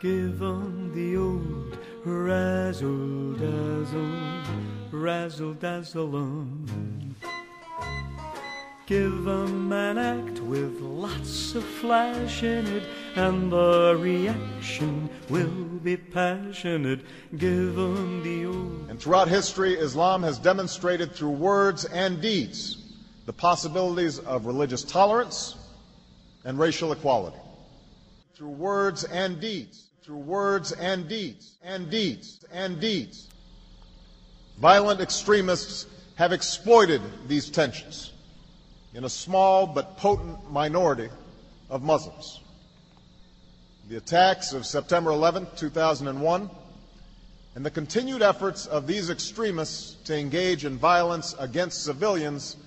Give 'em the old razzle-dazzle, razzle-dazzle-um. Give 'em an act with lots of flash in it, and the reaction will be passionate. Give 'em the old... And throughout history, Islam has demonstrated through words and deeds the possibilities of religious tolerance and racial equality. Through words and deeds, through words and deeds, and deeds, and deeds. Violent extremists have exploited these tensions in a small but potent minority of Muslims. The attacks of September 11, 2001, and the continued efforts of these extremists to engage in violence against civilians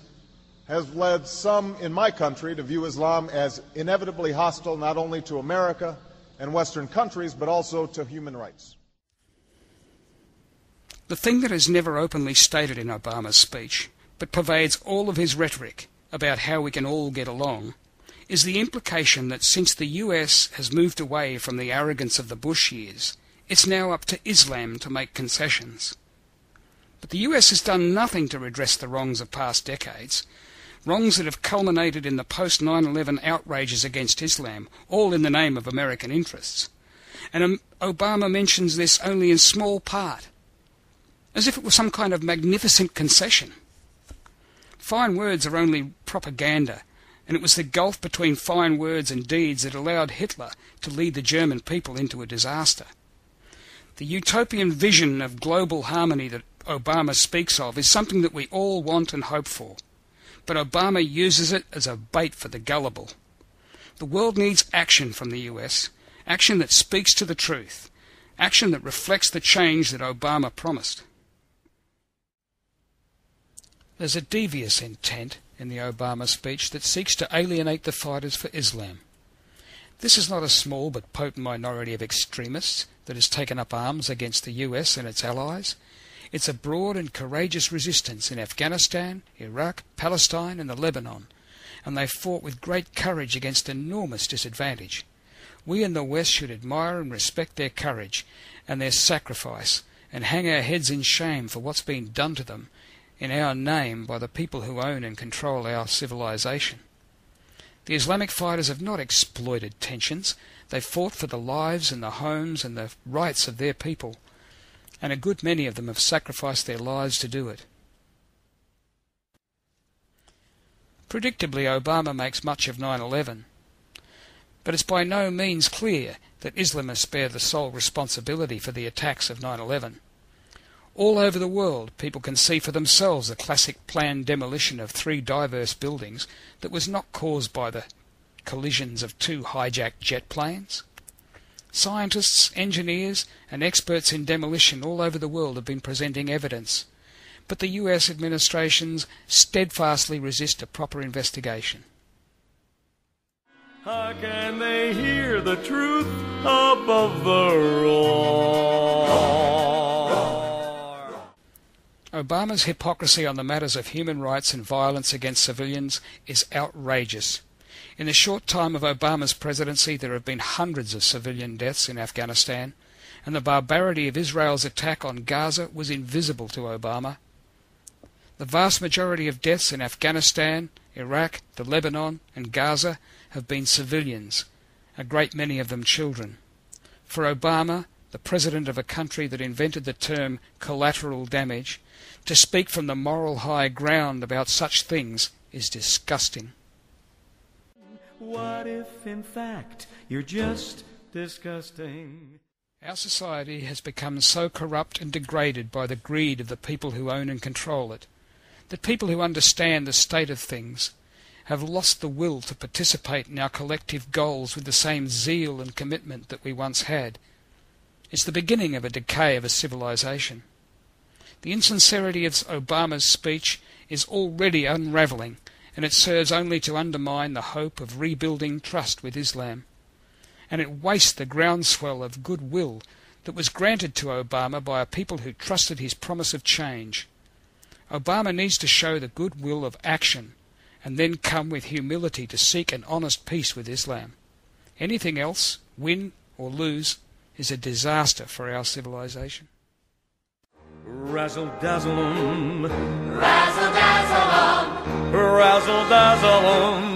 has led some in my country to view Islam as inevitably hostile not only to America and Western countries, but also to human rights. The thing that is never openly stated in Obama's speech, but pervades all of his rhetoric about how we can all get along, is the implication that since the US has moved away from the arrogance of the Bush years, it's now up to Islam to make concessions. But the US has done nothing to redress the wrongs of past decades, wrongs that have culminated in the post-9/11 outrages against Islam, all in the name of American interests. And Obama mentions this only in small part, as if it were some kind of magnificent concession. Fine words are only propaganda, and it was the gulf between fine words and deeds that allowed Hitler to lead the German people into a disaster. The utopian vision of global harmony that Obama speaks of is something that we all want and hope for, but Obama uses it as a bait for the gullible. The world needs action from the US, action that speaks to the truth, action that reflects the change that Obama promised. There's a devious intent in the Obama speech that seeks to alienate the fighters for Islam. This is not a small but potent minority of extremists that has taken up arms against the US and its allies. It's a broad and courageous resistance in Afghanistan, Iraq, Palestine and the Lebanon, and they fought with great courage against enormous disadvantage. We in the West should admire and respect their courage and their sacrifice, and hang our heads in shame for what's been done to them in our name by the people who own and control our civilization. The Islamic fighters have not exploited tensions. They fought for the lives and the homes and the rights of their people, and a good many of them have sacrificed their lives to do it. Predictably, Obama makes much of 9/11, but it's by no means clear that Islamists bear the sole responsibility for the attacks of 9/11. All over the world, people can see for themselves the classic planned demolition of 3 diverse buildings that was not caused by the collisions of 2 hijacked jet planes. Scientists, engineers, and experts in demolition all over the world have been presenting evidence, but the US administrations steadfastly resist a proper investigation. How can they hear the truth above the roar? Obama's hypocrisy on the matters of human rights and violence against civilians is outrageous. In the short time of Obama's presidency, there have been hundreds of civilian deaths in Afghanistan, and the barbarity of Israel's attack on Gaza was invisible to Obama. The vast majority of deaths in Afghanistan, Iraq, the Lebanon, and Gaza have been civilians, a great many of them children. For Obama, the president of a country that invented the term collateral damage, to speak from the moral high ground about such things is disgusting. What if, in fact, you're just disgusting? Our society has become so corrupt and degraded by the greed of the people who own and control it, that people who understand the state of things have lost the will to participate in our collective goals with the same zeal and commitment that we once had. It's the beginning of a decay of a civilization. The insincerity of Obama's speech is already unravelling, and it serves only to undermine the hope of rebuilding trust with Islam. And it wastes the groundswell of goodwill that was granted to Obama by a people who trusted his promise of change. Obama needs to show the goodwill of action, and then come with humility to seek an honest peace with Islam. Anything else, win or lose, is a disaster for our civilization. Razzle-dazzle-um, razzle-dazzle-um, razzle-dazzle-um,